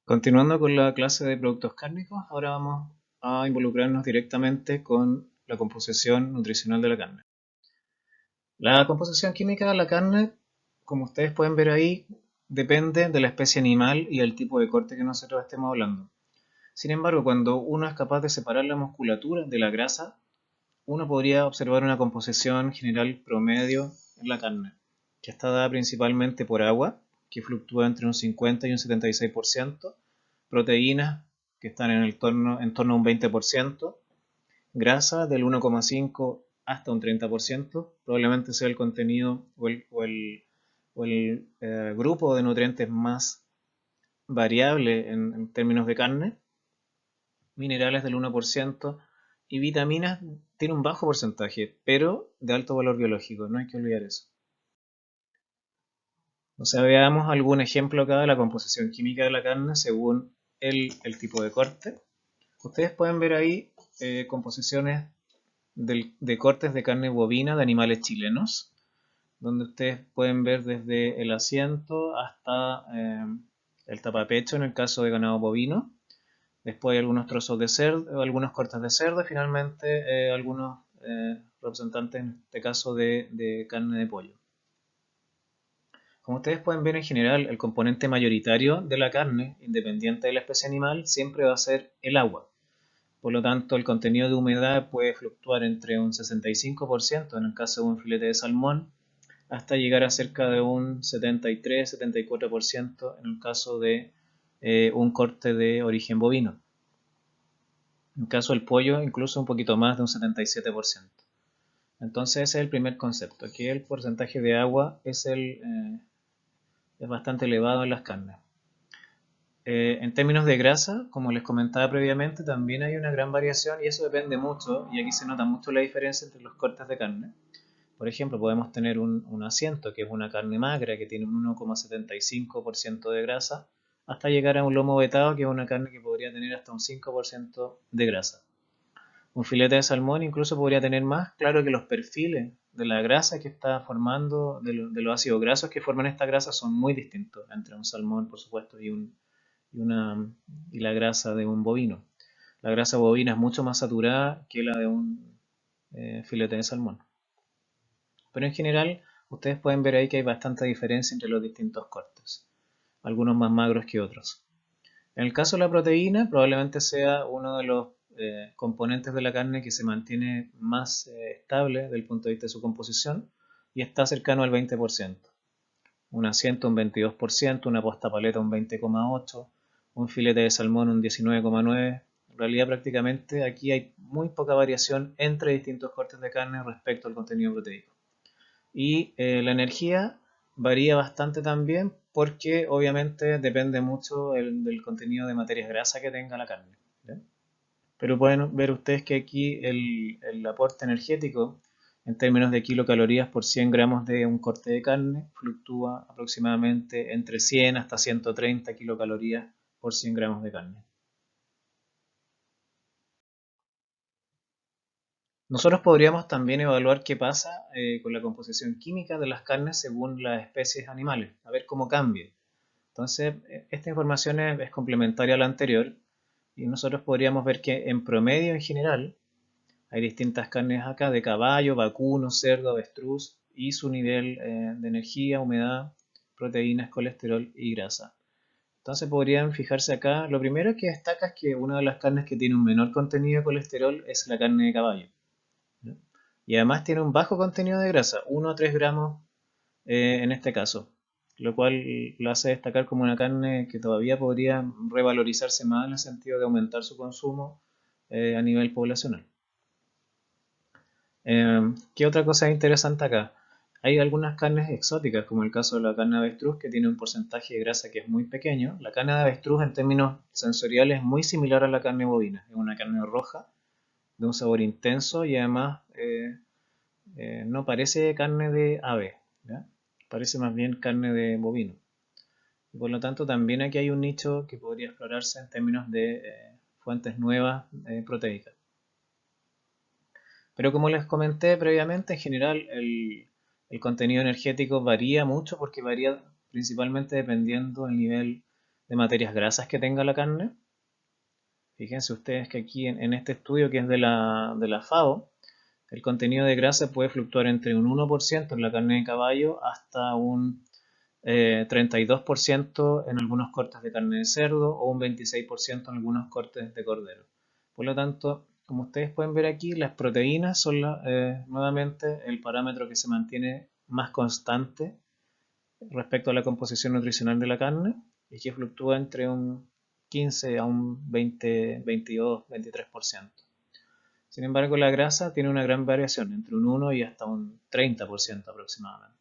Continuando con la clase de productos cárnicos, ahora vamos a involucrarnos directamente con la composición nutricional de la carne. La composición química de la carne, como ustedes pueden ver ahí, depende de la especie animal y el tipo de corte que nosotros estemos hablando. Sin embargo, cuando uno es capaz de separar la musculatura de la grasa, uno podría observar una composición general promedio en la carne, que está dada principalmente por agua, que fluctúa entre un 50 y un 76%, proteínas, que están en torno a un 20%, grasa del 1,5 hasta un 30%, probablemente sea el contenido o el grupo de nutrientes más variable en términos de carne, minerales del 1% y vitaminas tiene un bajo porcentaje, pero de alto valor biológico, no hay que olvidar eso. O sea, veamos algún ejemplo acá de la composición química de la carne según el tipo de corte. Ustedes pueden ver ahí composiciones de cortes de carne bovina de animales chilenos, donde ustedes pueden ver desde el asiento hasta el tapapecho en el caso de ganado bovino. Después hay algunos trozos de cerdo, algunos cortes de cerdo y finalmente algunos representantes, en este caso, de carne de pollo. Como ustedes pueden ver en general, el componente mayoritario de la carne, independiente de la especie animal, siempre va a ser el agua. Por lo tanto, el contenido de humedad puede fluctuar entre un 65% en el caso de un filete de salmón, hasta llegar a cerca de un 73-74% en el caso de un corte de origen bovino. En el caso del pollo, incluso un poquito más de un 77%. Entonces ese es el primer concepto, que el porcentaje de agua es bastante elevado en las carnes. En términos de grasa, como les comentaba previamente, también hay una gran variación y eso depende mucho, y aquí se nota mucho la diferencia entre los cortes de carne. Por ejemplo, podemos tener un asiento, que es una carne magra, que tiene un 1,75% de grasa, hasta llegar a un lomo vetado, que es una carne que podría tener hasta un 5% de grasa. Un filete de salmón incluso podría tener más, claro que los perfiles de la grasa que está formando, de los ácidos grasos que forman esta grasa son muy distintos entre un salmón, por supuesto, y la grasa de un bovino. La grasa bovina es mucho más saturada que la de un filete de salmón. Pero en general, ustedes pueden ver ahí que hay bastante diferencia entre los distintos cortes, algunos más magros que otros. En el caso de la proteína, probablemente sea uno de los componentes de la carne que se mantiene más estable desde el punto de vista de su composición y está cercano al 20%. Un asiento un 22%, una posta paleta un 20,8%, un filete de salmón un 19,9%. En realidad prácticamente aquí hay muy poca variación entre distintos cortes de carne respecto al contenido proteico. Y la energía varía bastante también porque obviamente depende mucho del contenido de materias grasas que tenga la carne. ¿Ya? Pero pueden ver ustedes que aquí el aporte energético en términos de kilocalorías por 100 gramos de un corte de carne fluctúa aproximadamente entre 100 hasta 130 kilocalorías por 100 gramos de carne. Nosotros podríamos también evaluar qué pasa con la composición química de las carnes según las especies animales, a ver cómo cambia. Entonces, esta información es complementaria a la anterior y nosotros podríamos ver que en promedio en general hay distintas carnes acá de caballo, vacuno, cerdo, avestruz y su nivel de energía, humedad, proteínas, colesterol y grasa. Entonces podrían fijarse acá, lo primero que destaca es que una de las carnes que tiene un menor contenido de colesterol es la carne de caballo. ¿No? Y además tiene un bajo contenido de grasa, 1 a 3 gramos en este caso, lo cual lo hace destacar como una carne que todavía podría revalorizarse más en el sentido de aumentar su consumo a nivel poblacional. ¿Qué otra cosa es interesante acá? Hay algunas carnes exóticas, como el caso de la carne de avestruz, que tiene un porcentaje de grasa que es muy pequeño. La carne de avestruz en términos sensoriales es muy similar a la carne bovina. Es una carne roja, de un sabor intenso y además no parece carne de ave, ¿ya? Parece más bien carne de bovino. Y por lo tanto también aquí hay un nicho que podría explorarse en términos de fuentes nuevas proteicas. Pero como les comenté previamente, en general el contenido energético varía mucho porque varía principalmente dependiendo del nivel de materias grasas que tenga la carne. Fíjense ustedes que aquí en este estudio, que es de la FAO, el contenido de grasa puede fluctuar entre un 1% en la carne de caballo hasta un 32% en algunos cortes de carne de cerdo o un 26% en algunos cortes de cordero. Por lo tanto, como ustedes pueden ver aquí, las proteínas son nuevamente el parámetro que se mantiene más constante respecto a la composición nutricional de la carne y que fluctúa entre un 15 a un 20, 22, 23%. Sin embargo, la grasa tiene una gran variación, entre un 1 y hasta un 30% aproximadamente.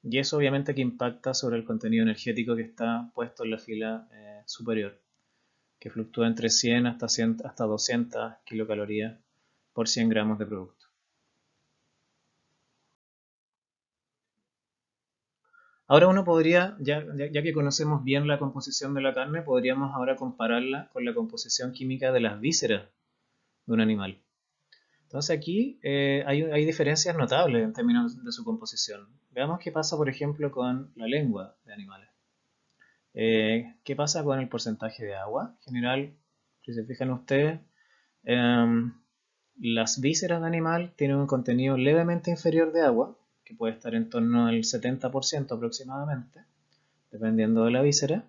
Y eso obviamente que impacta sobre el contenido energético que está puesto en la fila superior, que fluctúa entre 100 hasta 200 kilocalorías por 100 gramos de producto. Ahora uno podría, ya que conocemos bien la composición de la carne, podríamos ahora compararla con la composición química de las vísceras de un animal. Entonces aquí hay diferencias notables en términos de su composición. Veamos qué pasa, por ejemplo, con la lengua de animales. ¿Qué pasa con el porcentaje de agua? En general, si se fijan ustedes, las vísceras de animal tienen un contenido levemente inferior de agua, que puede estar en torno al 70% aproximadamente, dependiendo de la víscera.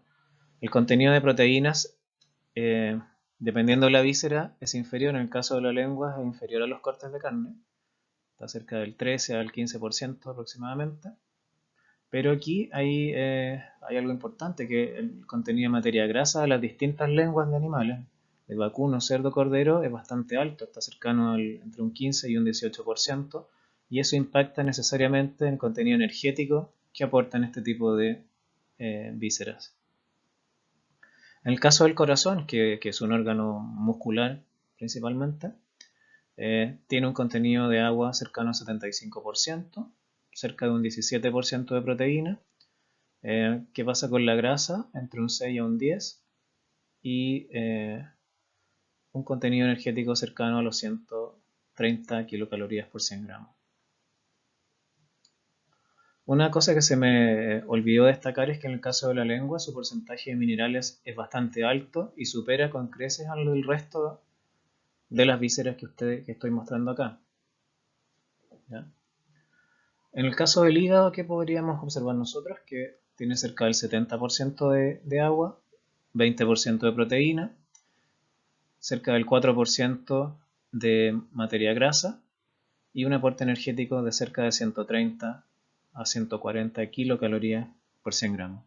El contenido de proteínas, dependiendo de la víscera, es inferior. En el caso de la lengua es inferior a los cortes de carne, está cerca del 13 al 15% aproximadamente. Pero aquí hay algo importante, que el contenido de materia grasa de las distintas lenguas de animales, de vacuno, cerdo, cordero, es bastante alto, está cercano entre un 15 y un 18%, y eso impacta necesariamente en el contenido energético que aportan este tipo de vísceras. En el caso del corazón, que es un órgano muscular principalmente, tiene un contenido de agua cercano al 75%, cerca de un 17% de proteína. ¿Qué pasa con la grasa? Entre un 6 a un 10 y un contenido energético cercano a los 130 kilocalorías por 100 gramos. Una cosa que se me olvidó destacar es que en el caso de la lengua su porcentaje de minerales es bastante alto y supera con creces al del resto de las vísceras que estoy mostrando acá. ¿Ya? En el caso del hígado, ¿qué podríamos observar nosotros? Que tiene cerca del 70% de agua, 20% de proteína, cerca del 4% de materia grasa y un aporte energético de cerca de 130 a 140 kilocalorías por 100 gramos.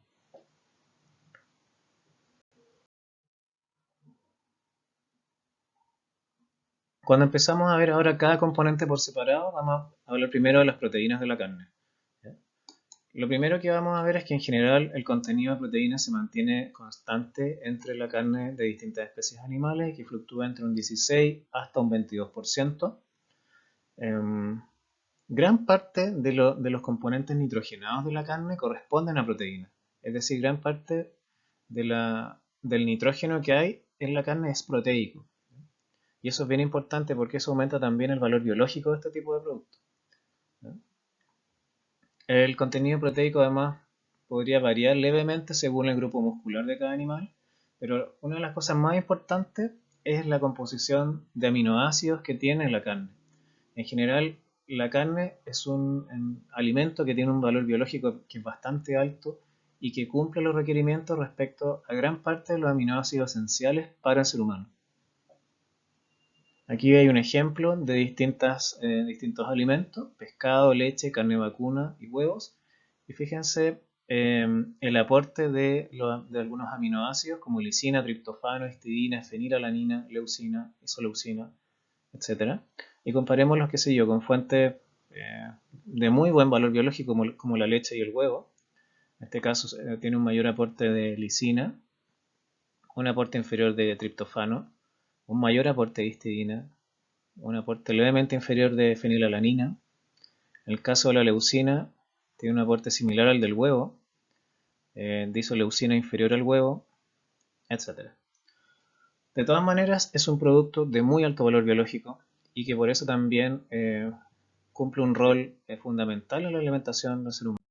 Cuando empezamos a ver ahora cada componente por separado, vamos a hablar primero de las proteínas de la carne. Lo primero que vamos a ver es que en general el contenido de proteínas se mantiene constante entre la carne de distintas especies animales, que fluctúa entre un 16 hasta un 22%. Gran parte de los componentes nitrogenados de la carne corresponden a proteínas. Es decir, gran parte del nitrógeno que hay en la carne es proteico. Y eso es bien importante porque eso aumenta también el valor biológico de este tipo de productos. El contenido proteico además podría variar levemente según el grupo muscular de cada animal, pero una de las cosas más importantes es la composición de aminoácidos que tiene la carne. En general, la carne es un alimento que tiene un valor biológico que es bastante alto y que cumple los requerimientos respecto a gran parte de los aminoácidos esenciales para el ser humano. Aquí hay un ejemplo de distintos alimentos: pescado, leche, carne vacuna y huevos. Y fíjense el aporte de algunos aminoácidos como lisina, triptofano, histidina, fenilalanina, leucina, isoleucina, etc. Y comparémoslos, qué sé yo, con fuentes de muy buen valor biológico como la leche y el huevo. En este caso tiene un mayor aporte de lisina, un aporte inferior de triptofano, un mayor aporte de histidina, un aporte levemente inferior de fenilalanina. En el caso de la leucina, tiene un aporte similar al del huevo, disoleucina inferior al huevo, etc. De todas maneras, es un producto de muy alto valor biológico y que por eso también cumple un rol fundamental en la alimentación del ser humano.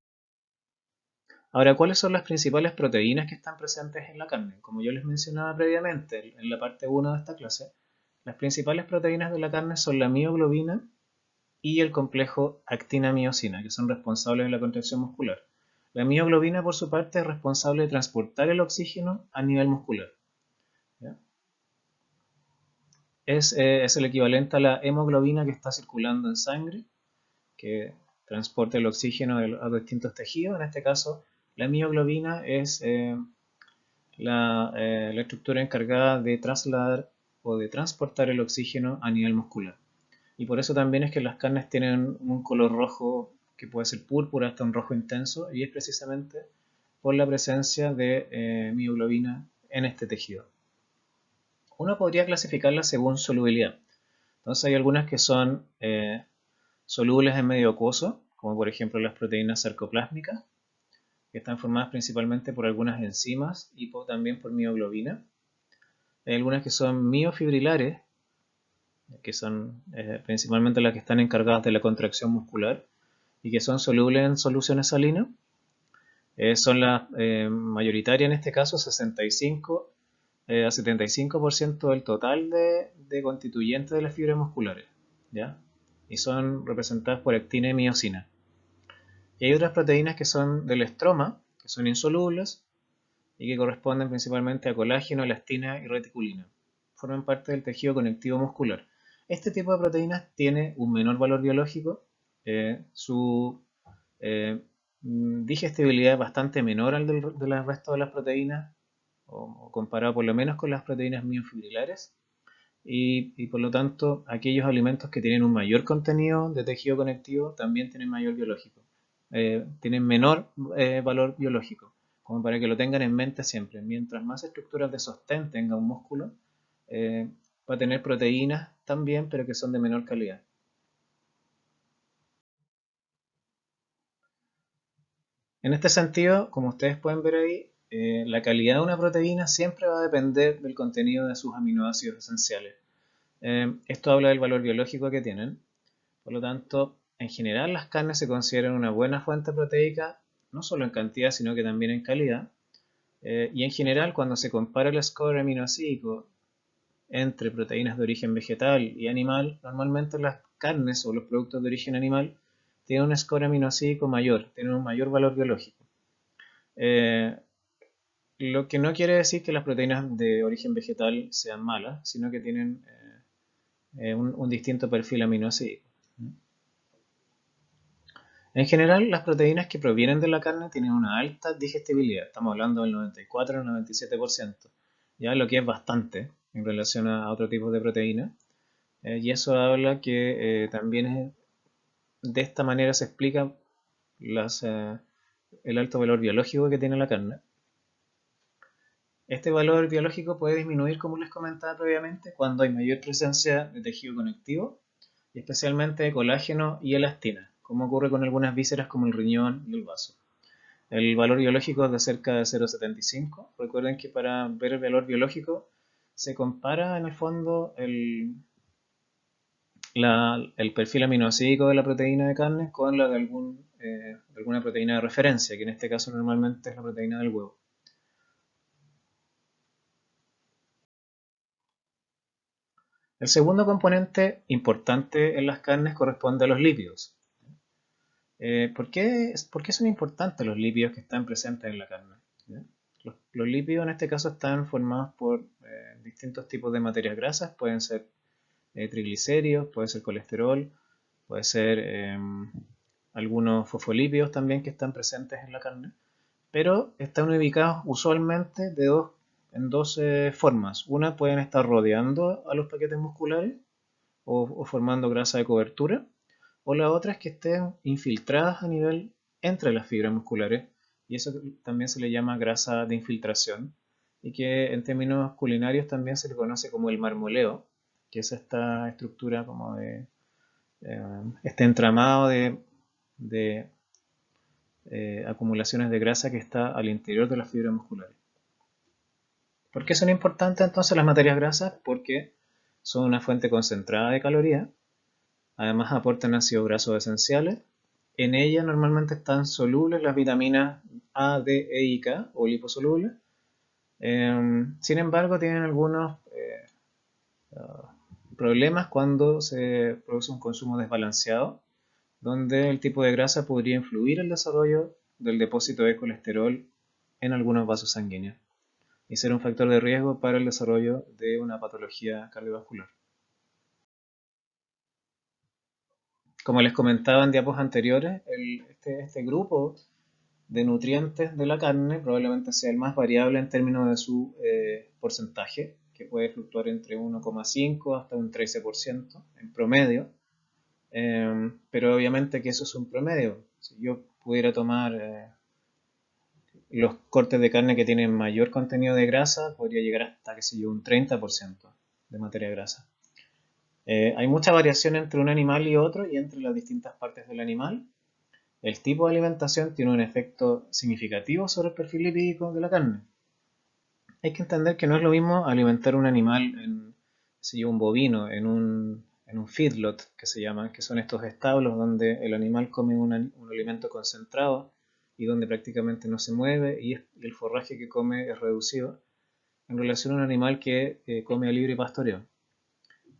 Ahora, ¿cuáles son las principales proteínas que están presentes en la carne? Como yo les mencionaba previamente en la parte 1 de esta clase, las principales proteínas de la carne son la mioglobina y el complejo actina-miosina, que son responsables de la contracción muscular. La mioglobina, por su parte, es responsable de transportar el oxígeno a nivel muscular. ¿Ya? Es el equivalente a la hemoglobina que está circulando en sangre, que transporta el oxígeno a distintos tejidos. En este caso, la mioglobina es la estructura encargada de trasladar o de transportar el oxígeno a nivel muscular. Y por eso también es que las carnes tienen un color rojo que puede ser púrpura hasta un rojo intenso, y es precisamente por la presencia de mioglobina en este tejido. Uno podría clasificarlas según solubilidad. Entonces hay algunas que son solubles en medio acuoso, como por ejemplo las proteínas sarcoplásmicas, que están formadas principalmente por algunas enzimas y también por mioglobina. Hay algunas que son miofibrilares, que son principalmente las que están encargadas de la contracción muscular y que son solubles en soluciones salinas. Son las mayoritarias en este caso, 65 a 75% del total de constituyentes de las fibras musculares, ¿ya? Y son representadas por actina y miosina. Y hay otras proteínas que son del estroma, que son insolubles y que corresponden principalmente a colágeno, elastina y reticulina. Forman parte del tejido conectivo muscular. Este tipo de proteínas tiene un menor valor biológico, su digestibilidad es bastante menor al del resto de las proteínas, o comparado por lo menos con las proteínas miofibrilares, y por lo tanto aquellos alimentos que tienen un mayor contenido de tejido conectivo también tienen mayor biológico, tienen menor valor biológico, como para que lo tengan en mente siempre. Mientras más estructuras de sostén tenga un músculo, va a tener proteínas también, pero que son de menor calidad. En este sentido, como ustedes pueden ver ahí, la calidad de una proteína siempre va a depender del contenido de sus aminoácidos esenciales. Esto habla del valor biológico que tienen. Por lo tanto, en general las carnes se consideran una buena fuente proteica, no solo en cantidad, sino que también en calidad. Y en general, cuando se compara el score aminoácido entre proteínas de origen vegetal y animal, normalmente las carnes o los productos de origen animal tienen un score aminoácido mayor, tienen un mayor valor biológico. Eh, lo que no quiere decir que las proteínas de origen vegetal sean malas, sino que tienen un distinto perfil aminoácido. En general, las proteínas que provienen de la carne tienen una alta digestibilidad, estamos hablando del 94 al 97%, ya lo que es bastante en relación a otro tipo de proteínas, y eso habla que también de esta manera se explica el alto valor biológico que tiene la carne. Este valor biológico puede disminuir, como les comentaba previamente, cuando hay mayor presencia de tejido conectivo, y especialmente de colágeno y elastina, como ocurre con algunas vísceras como el riñón y el vaso. El valor biológico es de cerca de 0,75. Recuerden que para ver el valor biológico se compara en el fondo el perfil aminoácido de la proteína de carne con la de alguna proteína de referencia, que en este caso normalmente es la proteína del huevo. El segundo componente importante en las carnes corresponde a los lípidos. ¿Por qué son importantes los lípidos que están presentes en la carne? Los lípidos en este caso están formados por distintos tipos de materias grasas, pueden ser triglicéridos, puede ser colesterol, puede ser algunos fosfolípidos también que están presentes en la carne, pero están ubicados usualmente en dos formas. Una, pueden estar rodeando a los paquetes musculares o formando grasa de cobertura, o la otra es que estén infiltradas a nivel entre las fibras musculares, y eso también se le llama grasa de infiltración, y que en términos culinarios también se le conoce como el marmoleo, que es esta estructura como de este entramado de acumulaciones de grasa que está al interior de las fibras musculares. ¿Por qué son importantes entonces las materias grasas? Porque son una fuente concentrada de calorías, además aportan ácidos grasos esenciales En ella normalmente están solubles las vitaminas A, D, E y K, o liposolubles. Sin embargo, tienen algunos problemas cuando se produce un consumo desbalanceado, donde el tipo de grasa podría influir en el desarrollo del depósito de colesterol en algunos vasos sanguíneos y ser un factor de riesgo para el desarrollo de una patología cardiovascular. Como les comentaba en diapos anteriores, este grupo de nutrientes de la carne probablemente sea el más variable en términos de su porcentaje, que puede fluctuar entre 1,5 hasta un 13% en promedio. Pero obviamente que eso es un promedio. Si yo pudiera tomar los cortes de carne que tienen mayor contenido de grasa, podría llegar hasta, qué sé yo, un 30% de materia grasa. Hay mucha variación entre un animal y otro y entre las distintas partes del animal. El tipo de alimentación tiene un efecto significativo sobre el perfil lipídico de la carne. Hay que entender que no es lo mismo alimentar un animal, si un bovino, en un feedlot, que se llama, que son estos establos donde el animal come un alimento concentrado y donde prácticamente no se mueve y el forraje que come es reducido, en relación a un animal que come a libre pastoreo.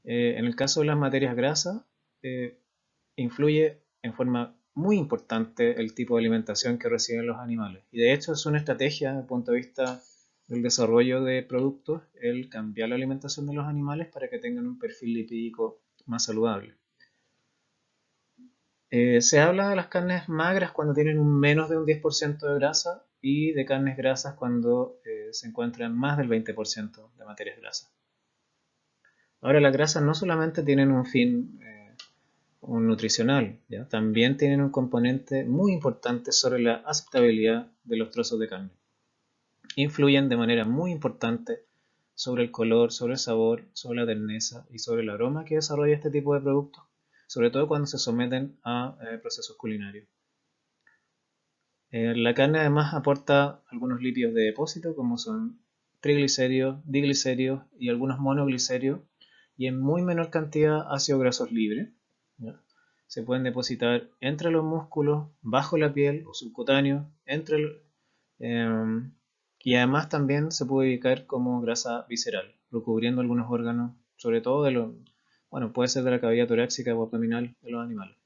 En el caso de las materias grasas, eh, influye en forma muy importante el tipo de alimentación que reciben los animales. Y de hecho es una estrategia desde el punto de vista del desarrollo de productos el cambiar la alimentación de los animales para que tengan un perfil lipídico más saludable. Se habla de las carnes magras cuando tienen un menos de un 10% de grasa y de carnes grasas cuando se encuentran más del 20% de materias grasas. Ahora, las grasas no solamente tienen un fin un nutricional, ¿ya? También tienen un componente muy importante sobre la aceptabilidad de los trozos de carne. Influyen de manera muy importante sobre el color, sobre el sabor, sobre la terneza y sobre el aroma que desarrolla este tipo de productos, sobre todo cuando se someten a procesos culinarios. La carne además aporta algunos lípidos de depósito como son triglicéridos, diglicéridos y algunos monoglicéridos y en muy menor cantidad ácidos grasos libres. ¿Ya? Se pueden depositar entre los músculos, bajo la piel o subcutáneo, eh, y además también se puede ubicar como grasa visceral, recubriendo algunos órganos, sobre todo bueno, puede ser de la cavidad torácica o abdominal de los animales.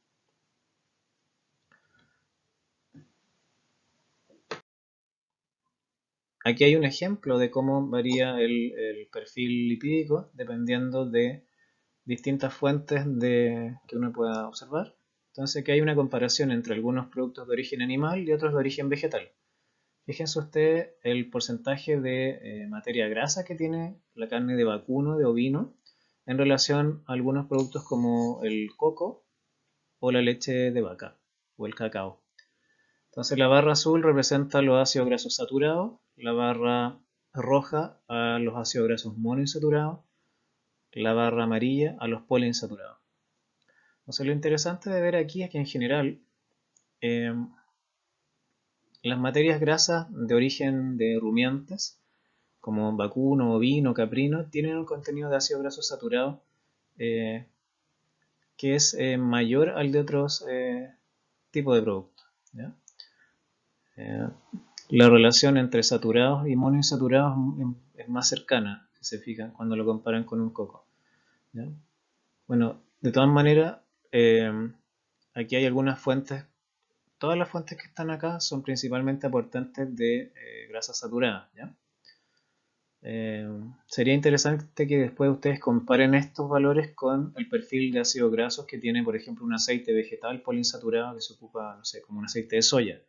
Aquí hay un ejemplo de cómo varía el perfil lipídico dependiendo de distintas fuentes que uno pueda observar. Entonces aquí hay una comparación entre algunos productos de origen animal y otros de origen vegetal. Fíjense ustedes el porcentaje de materia grasa que tiene la carne de vacuno, de ovino, en relación a algunos productos como el coco o la leche de vaca o el cacao. Entonces la barra azul representa los ácidos grasos saturados, la barra roja a los ácidos grasos monoinsaturados, la barra amarilla a los poliinsaturados. Entonces lo interesante de ver aquí es que en general eh, las materias grasas de origen de rumiantes, como vacuno, ovino, caprino, tienen un contenido de ácido graso saturado eh, que es mayor al de otros tipos de productos. ¿Ya? Eh, la relación entre saturados y monoinsaturados es más cercana, si se fijan, cuando lo comparan con un coco. ¿Ya? Bueno, de todas maneras, eh, aquí hay algunas fuentes. Todas las fuentes que están acá son principalmente aportantes de grasas saturadas. ¿Ya? Sería interesante que después ustedes comparen estos valores con el perfil de ácidos grasos que tiene, por ejemplo, un aceite vegetal poliinsaturado que se ocupa, no sé, como un aceite de soya,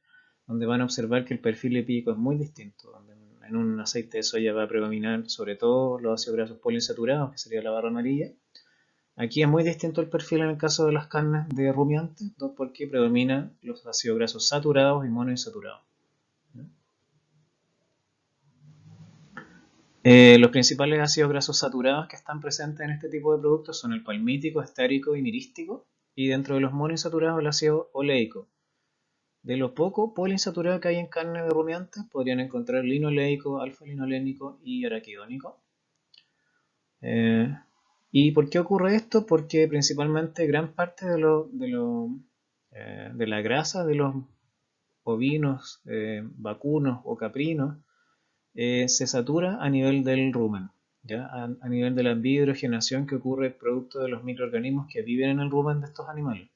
donde van a observar que el perfil lipídico es muy distinto, donde en un aceite de soya va a predominar sobre todo los ácidos grasos poliinsaturados, que sería la barra amarilla. Aquí es muy distinto el perfil en el caso de las carnes de rumiantes, porque predominan los ácidos grasos saturados y monoinsaturados. Los principales ácidos grasos saturados que están presentes en este tipo de productos son el palmítico, estárico y mirístico, y dentro de los monoinsaturados el ácido oleico. De lo poco poliinsaturado que hay en carne de rumiantes, podrían encontrar linoleico, alfa-linolénico y araquidónico. ¿Y por qué ocurre esto? Porque principalmente gran parte de los de la grasa de los ovinos, vacunos o caprinos se satura a nivel del rumen, ¿ya? A nivel de la biohidrogenación que ocurre producto de los microorganismos que viven en el rumen de estos animales.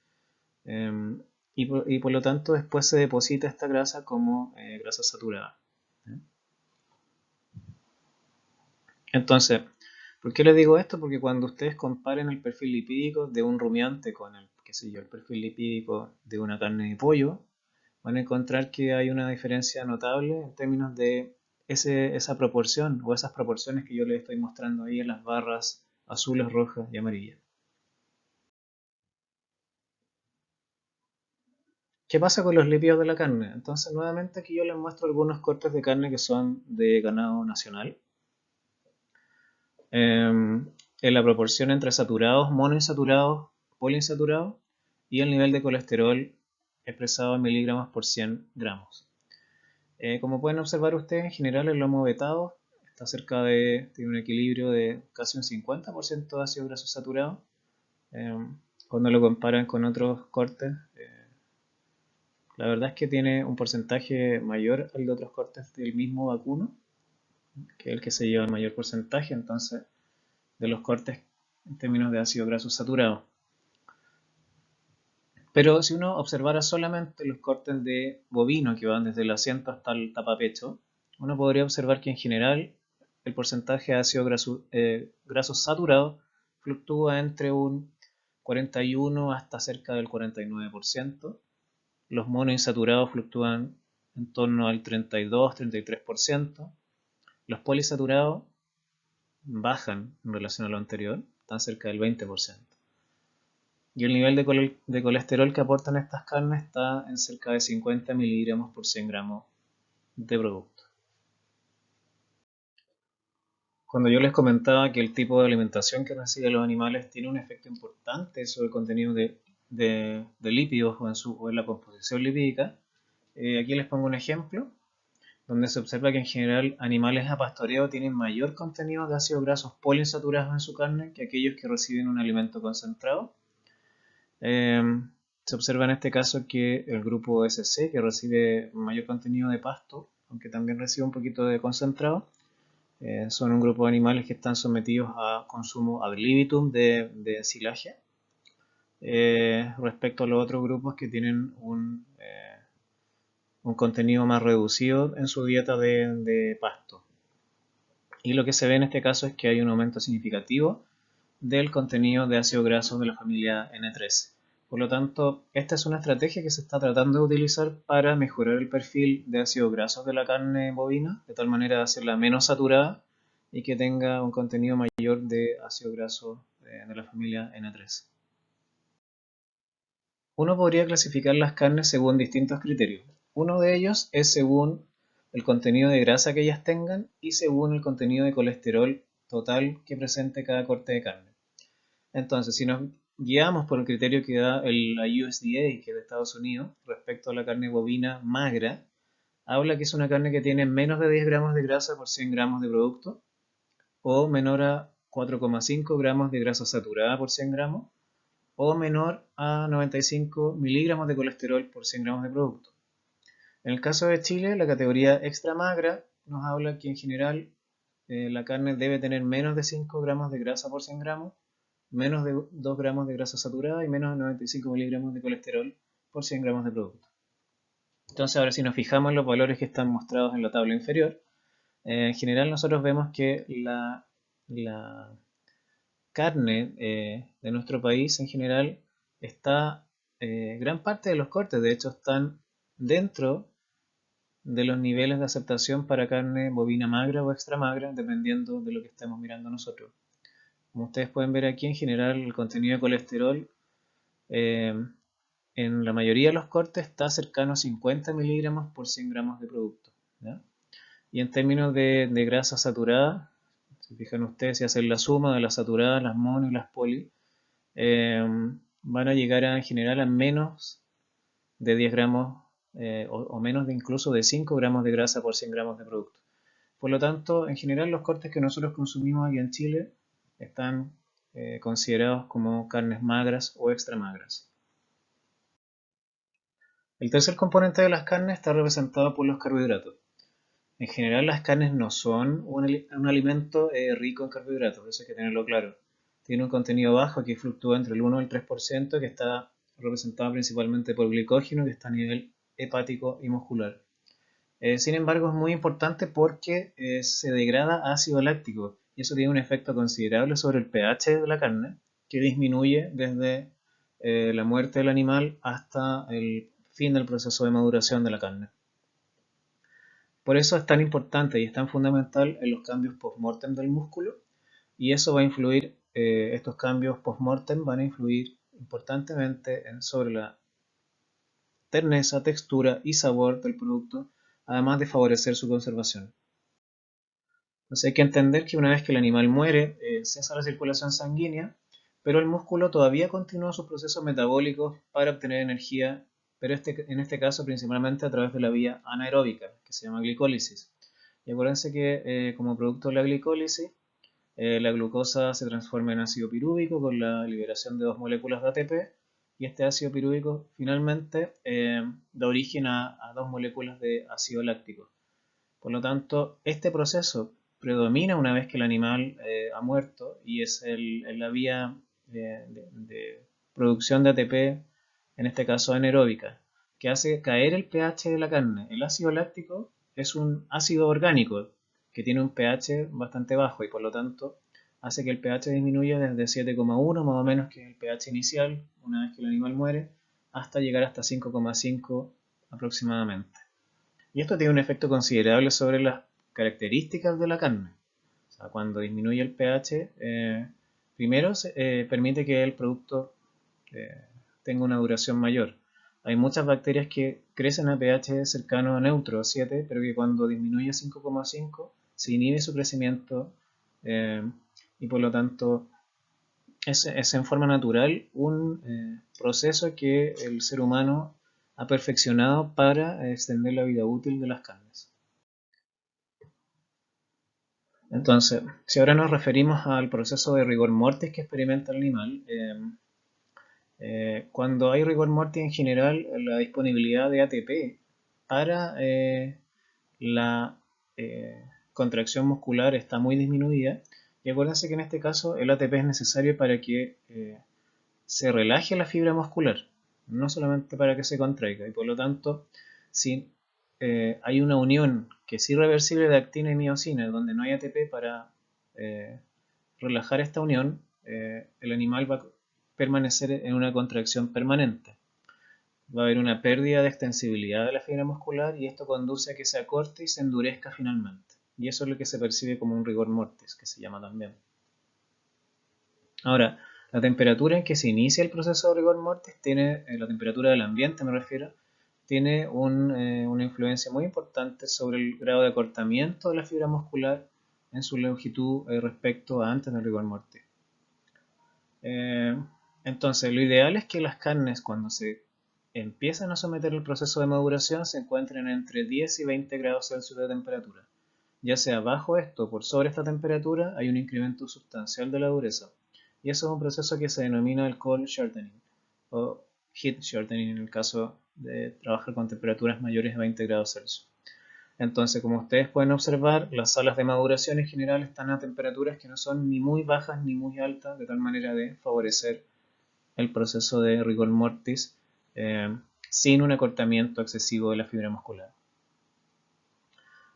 Y por lo tanto después se deposita esta grasa como grasa saturada. Entonces, ¿por qué les digo esto? Porque cuando ustedes comparen el perfil lipídico de un rumiante con el, qué sé yo, el perfil lipídico de una carne de pollo, van a encontrar que hay una diferencia notable en términos de esa proporción o esas proporciones que yo les estoy mostrando ahí en las barras azules, rojas y amarillas. ¿Qué pasa con los lípidos de la carne? Entonces, nuevamente aquí yo les muestro algunos cortes de carne que son de ganado nacional. En la proporción entre saturados, monoinsaturados, poliinsaturados y el nivel de colesterol expresado en miligramos por 100 gramos. Como pueden observar ustedes, en general el lomo vetado está tiene un equilibrio de casi un 50% de ácido graso saturado. Cuando lo comparan con otros cortes, la verdad es que tiene un porcentaje mayor al de otros cortes del mismo vacuno, que es el que se lleva el mayor porcentaje, entonces, de los cortes en términos de ácido graso saturado. Pero si uno observara solamente los cortes de bovino que van desde el asiento hasta el tapapecho, uno podría observar que en general el porcentaje de ácido graso saturado fluctúa entre un 41 hasta cerca del 49%. Los monoinsaturados fluctúan en torno al 32-33%. Los polisaturados bajan en relación a lo anterior, están cerca del 20%. Y el nivel de colesterol que aportan estas carnes está en cerca de 50 miligramos por 100 gramos de producto. Cuando yo les comentaba que el tipo de alimentación que reciben los animales tiene un efecto importante sobre el contenido de lípidos o en la composición lipídica, aquí les pongo un ejemplo donde se observa que en general animales a pastoreo tienen mayor contenido de ácidos grasos poliinsaturados en su carne que aquellos que reciben un alimento concentrado. Se observa en este caso que el grupo SC, que recibe mayor contenido de pasto, aunque también recibe un poquito de concentrado, son un grupo de animales que están sometidos a consumo ad libitum de silaje, respecto a los otros grupos que tienen un contenido más reducido en su dieta de pasto. Y lo que se ve en este caso es que hay un aumento significativo del contenido de ácido graso de la familia N3. Por lo tanto, esta es una estrategia que se está tratando de utilizar para mejorar el perfil de ácidos grasos de la carne bovina, de tal manera de hacerla menos saturada y que tenga un contenido mayor de ácido graso de la familia N3. Uno podría clasificar las carnes según distintos criterios. Uno de ellos es según el contenido de grasa que ellas tengan y según el contenido de colesterol total que presente cada corte de carne. Entonces, si nos guiamos por el criterio que da la USDA, que es de Estados Unidos, respecto a la carne bovina magra, habla que es una carne que tiene menos de 10 gramos de grasa por 100 gramos de producto o menor a 4,5 gramos de grasa saturada por 100 gramos o menor a 95 miligramos de colesterol por 100 gramos de producto. En el caso de Chile, la categoría extra magra nos habla que en general la carne debe tener menos de 5 gramos de grasa por 100 gramos, menos de 2 gramos de grasa saturada y menos de 95 miligramos de colesterol por 100 gramos de producto. Entonces ahora si nos fijamos en los valores que están mostrados en la tabla inferior, en general nosotros vemos que la carne de nuestro país en general está, gran parte de los cortes de hecho están dentro de los niveles de aceptación para carne bovina magra o extra magra, dependiendo de lo que estemos mirando nosotros. Como ustedes pueden ver aquí, en general el contenido de colesterol eh, en la mayoría de los cortes está cercano a 50 miligramos por 100 gramos de producto, ¿ya? Y en términos de grasa saturada, si fijan ustedes, si hacen la suma de las saturadas, las mono y las poli, van a llegar en general a menos de 10 gramos o menos de incluso de 5 gramos de grasa por 100 gramos de producto. Por lo tanto, en general los cortes que nosotros consumimos aquí en Chile están considerados como carnes magras o extra magras. El tercer componente de las carnes está representado por los carbohidratos. En general las carnes no son un alimento rico en carbohidratos, eso hay que tenerlo claro. Tiene un contenido bajo que fluctúa entre el 1 y el 3%, que está representado principalmente por glicógeno, que está a nivel hepático y muscular. Sin embargo, es muy importante porque se degrada ácido láctico y eso tiene un efecto considerable sobre el pH de la carne, que disminuye desde la muerte del animal hasta el fin del proceso de maduración de la carne. Por eso es tan importante y es tan fundamental en los cambios post-mortem del músculo, y eso va a influir, estos cambios post-mortem van a influir importantemente sobre la terneza, textura y sabor del producto, además de favorecer su conservación. Entonces hay que entender que una vez que el animal muere, cesa la circulación sanguínea, pero el músculo todavía continúa sus procesos metabólicos para obtener energía, pero en este caso principalmente a través de la vía anaeróbica, que se llama glicólisis. Y acuérdense que como producto de la glicólisis, la glucosa se transforma en ácido pirúvico con la liberación de dos moléculas de ATP, y este ácido pirúvico finalmente da origen a dos moléculas de ácido láctico. Por lo tanto, este proceso predomina una vez que el animal ha muerto y es la vía de producción de ATP, en este caso anaeróbica, que hace caer el pH de la carne. El ácido láctico es un ácido orgánico que tiene un pH bastante bajo y por lo tanto hace que el pH disminuya desde 7,1 más o menos, que es el pH inicial, una vez que el animal muere, hasta llegar hasta 5,5 aproximadamente. Y esto tiene un efecto considerable sobre las características de la carne. O sea, cuando disminuye el pH, primero permite que el producto tenga una duración mayor. Hay muchas bacterias que crecen a pH cercano a neutro, 7, pero que cuando disminuye a 5,5 se inhibe su crecimiento, y por lo tanto es en forma natural un proceso que el ser humano ha perfeccionado para extender la vida útil de las carnes. Entonces, si ahora nos referimos al proceso de rigor mortis que experimenta el animal, cuando hay rigor mortis en general, la disponibilidad de ATP para la contracción muscular está muy disminuida, y acuérdense que en este caso el ATP es necesario para que se relaje la fibra muscular, no solamente para que se contraiga, y por lo tanto, si hay una unión que es irreversible de actina y miocina, donde no hay ATP para relajar esta unión, el animal va a permanecer en una contracción permanente. Va a haber una pérdida de extensibilidad de la fibra muscular y esto conduce a que se acorte y se endurezca finalmente. Y eso es lo que se percibe como un rigor mortis, que se llama también. Ahora, la temperatura en que se inicia el proceso de rigor mortis tiene, la temperatura del ambiente me refiero, tiene una influencia muy importante sobre el grado de acortamiento de la fibra muscular en su longitud respecto a antes del rigor mortis. Eh, entonces, lo ideal es que las carnes, cuando se empiezan a someter al proceso de maduración, se encuentren entre 10 y 20 grados Celsius de temperatura. Ya sea bajo esto o por sobre esta temperatura, hay un incremento sustancial de la dureza. Y eso es un proceso que se denomina el cold shortening o heat shortening en el caso de trabajar con temperaturas mayores a 20 grados Celsius. Entonces, como ustedes pueden observar, las salas de maduración en general están a temperaturas que no son ni muy bajas ni muy altas, de tal manera de favorecer el proceso de rigor mortis sin un acortamiento excesivo de la fibra muscular.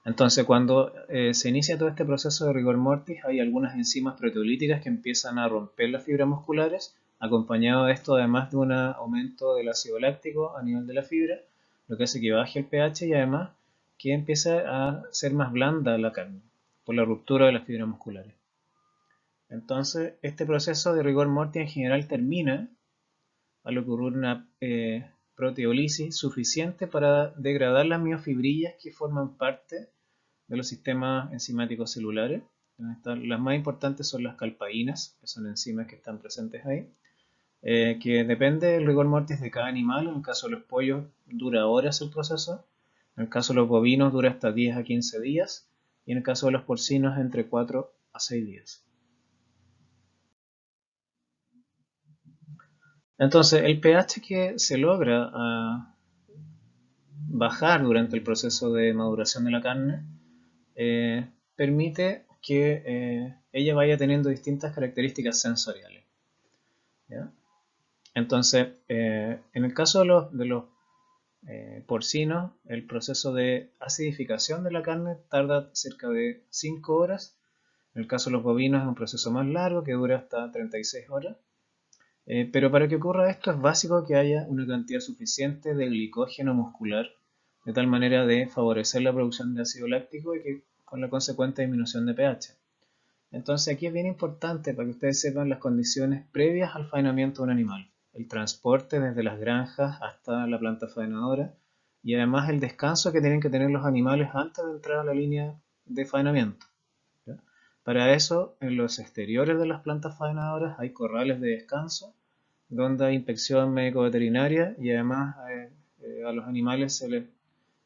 Entonces, cuando se inicia todo este proceso de rigor mortis, hay algunas enzimas proteolíticas que empiezan a romper las fibras musculares, acompañado de esto además de un aumento del ácido láctico a nivel de la fibra, lo que hace que baje el pH y además que empiece a ser más blanda la carne por la ruptura de las fibras musculares. Entonces, este proceso de rigor mortis en general termina al ocurrir una proteólisis suficiente para degradar las miofibrillas que forman parte de los sistemas enzimáticos celulares. Las más importantes son las calpaínas, que son enzimas que están presentes ahí, que depende del rigor mortis de cada animal. En el caso de los pollos dura horas el proceso, en el caso de los bovinos dura hasta 10 a 15 días, y en el caso de los porcinos entre 4 a 6 días. Entonces, el pH que se logra bajar durante el proceso de maduración de la carne, permite que ella vaya teniendo distintas características sensoriales, ¿ya? Entonces, en el caso de los porcinos, el proceso de acidificación de la carne tarda cerca de 5 horas. En el caso de los bovinos es un proceso más largo que dura hasta 36 horas. Pero para que ocurra esto es básico que haya una cantidad suficiente de glicógeno muscular, de tal manera de favorecer la producción de ácido láctico y que con la consecuente disminución de pH. Entonces aquí es bien importante para que ustedes sepan las condiciones previas al faenamiento de un animal, el transporte desde las granjas hasta la planta faenadora y además el descanso que tienen que tener los animales antes de entrar a la línea de faenamiento, ¿ya? Para eso, en los exteriores de las plantas faenadoras hay corrales de descanso donde hay inspección médico-veterinaria y además a los animales se les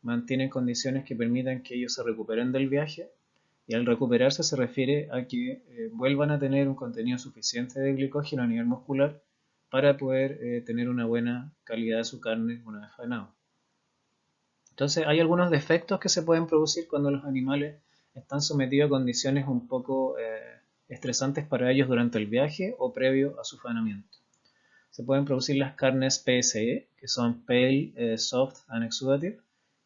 mantiene en condiciones que permitan que ellos se recuperen del viaje, y al recuperarse se refiere a que vuelvan a tener un contenido suficiente de glicógeno a nivel muscular para poder tener una buena calidad de su carne una vez faenado. Entonces hay algunos defectos que se pueden producir cuando los animales están sometidos a condiciones un poco estresantes para ellos durante el viaje o previo a su faenamiento. Se pueden producir las carnes PSE, que son Pale, Soft and Exudative,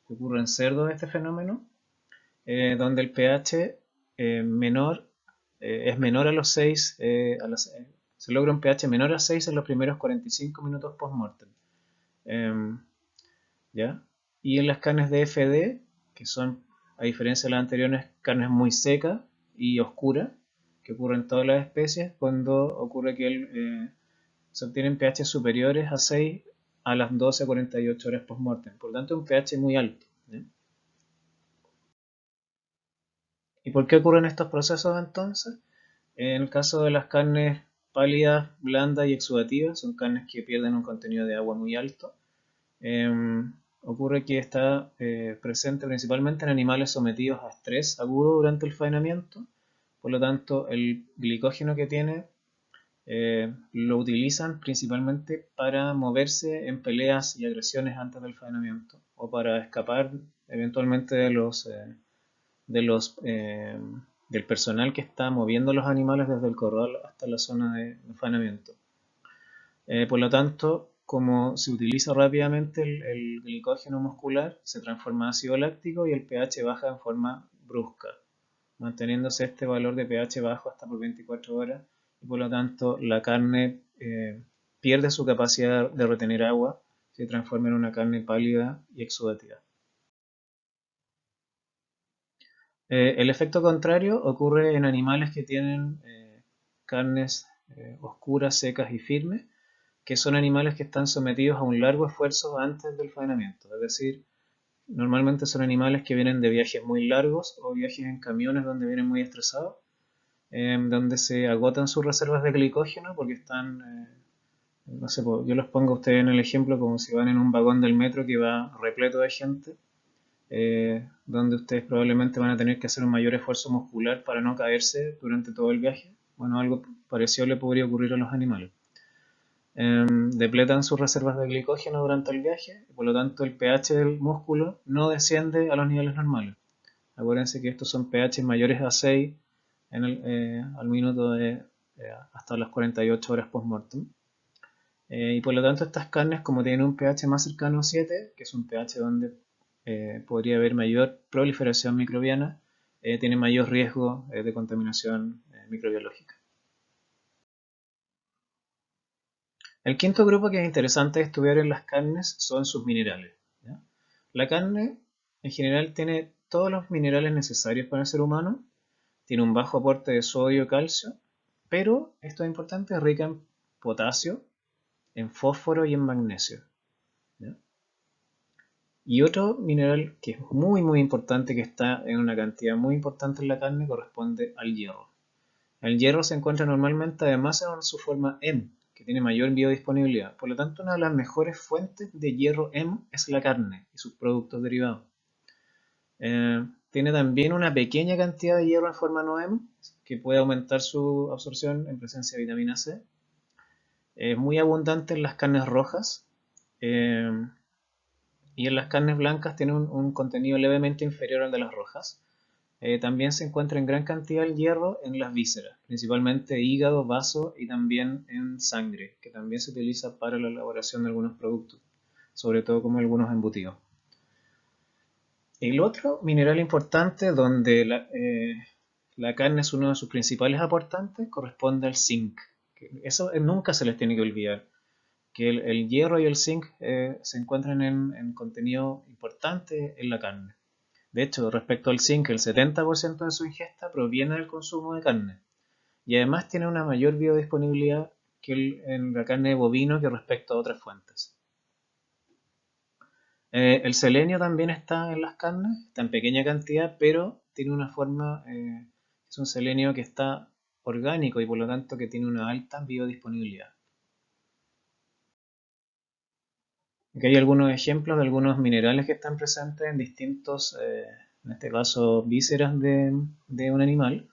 que ocurre en cerdos este fenómeno, donde el pH menor es menor a los 6, se logra un pH menor a 6 en los primeros 45 minutos post-mortem. ¿Ya? Y en las carnes de FD, que son, a diferencia de las anteriores, carnes muy secas y oscuras, que ocurren en todas las especies, cuando ocurre que se obtienen pH superiores a 6 a las 12 a 48 horas post-mortem. Por lo tanto, es un pH muy alto, ¿ya? ¿Y por qué ocurren estos procesos entonces? En el caso de las carnes pálidas, blandas y exudativas, son carnes que pierden un contenido de agua muy alto. Ocurre que está presente principalmente en animales sometidos a estrés agudo durante el faenamiento. Por lo tanto, el glicógeno que tiene lo utilizan principalmente para moverse en peleas y agresiones antes del faenamiento o para escapar eventualmente de los, del personal que está moviendo los animales desde el corral hasta la zona de faenamiento. Por lo tanto, como se utiliza rápidamente el glicógeno muscular, se transforma en ácido láctico y el pH baja en forma brusca, manteniéndose este valor de pH bajo hasta por 24 horas y por lo tanto la carne pierde su capacidad de retener agua, se transforma en una carne pálida y exudativa. El efecto contrario ocurre en animales que tienen carnes oscuras, secas y firmes, que son animales que están sometidos a un largo esfuerzo antes del faenamiento. Es decir, normalmente son animales que vienen de viajes muy largos o viajes en camiones donde vienen muy estresados, donde se agotan sus reservas de glicógeno porque están, no sé, yo los pongo a ustedes en el ejemplo como si van en un vagón del metro que va repleto de gente, donde ustedes probablemente van a tener que hacer un mayor esfuerzo muscular para no caerse durante todo el viaje. Bueno, algo parecido le podría ocurrir a los animales. Depletan sus reservas de glicógeno durante el viaje y por lo tanto el pH del músculo no desciende a los niveles normales. Acuérdense que estos son pH mayores a 6 al minuto hasta las 48 horas post-mortem. Y por lo tanto estas carnes, como tienen un pH más cercano a 7, que es un pH donde podría haber mayor proliferación microbiana, tienen mayor riesgo de contaminación microbiológica. El quinto grupo que es interesante estudiar en las carnes son sus minerales, ¿ya? La carne en general tiene todos los minerales necesarios para el ser humano, tiene un bajo aporte de sodio y calcio, pero esto es importante, es rica en potasio, en fósforo y en magnesio, ¿ya? Y otro mineral que es muy importante, que está en una cantidad muy importante en la carne, corresponde al hierro. El hierro se encuentra normalmente además en su forma Heme, que tiene mayor biodisponibilidad. Por lo tanto, una de las mejores fuentes de hierro Heme es la carne y sus productos derivados. Tiene también una pequeña cantidad de hierro en forma no Heme, que puede aumentar su absorción en presencia de vitamina C. Es muy abundante en las carnes rojas. Y en las carnes blancas tiene un contenido levemente inferior al de las rojas. También se encuentra en gran cantidad el hierro en las vísceras, principalmente hígado, vaso y también en sangre, que también se utiliza para la elaboración de algunos productos, sobre todo como algunos embutidos. El otro mineral importante donde la carne es uno de sus principales aportantes corresponde al zinc. Eso nunca se les tiene que olvidar, que el hierro y el zinc se encuentran en contenido importante en la carne. De hecho, respecto al zinc, el 70% de su ingesta proviene del consumo de carne y además tiene una mayor biodisponibilidad que en la carne de bovino que respecto a otras fuentes. El selenio también está en las carnes, está en pequeña cantidad, pero tiene una forma, es un selenio que está orgánico y por lo tanto que tiene una alta biodisponibilidad. Aquí hay algunos ejemplos de algunos minerales que están presentes en distintos, en este caso, vísceras de un animal.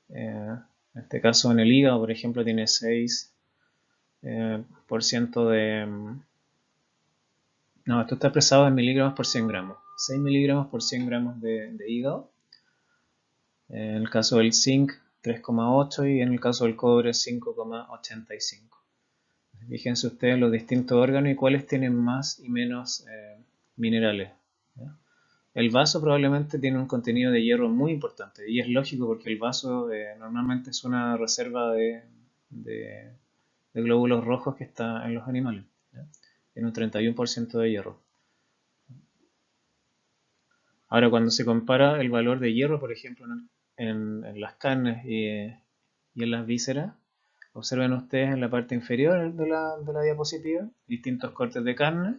En este caso en el hígado, por ejemplo, tiene 6% de... No, esto está expresado en miligramos por 100 gramos. 6 miligramos por 100 gramos de hígado. En el caso del zinc, 3,8 y en el caso del cobre, 5,85. Fíjense ustedes los distintos órganos y cuáles tienen más y menos minerales. ¿Ya? El vaso probablemente tiene un contenido de hierro muy importante y es lógico porque el vaso normalmente es una reserva de glóbulos rojos que está en los animales. ¿Ya? Tiene un 31% de hierro. Ahora, cuando se compara el valor de hierro, por ejemplo, en las carnes y en las vísceras, observen ustedes en la parte inferior de la diapositiva distintos cortes de carne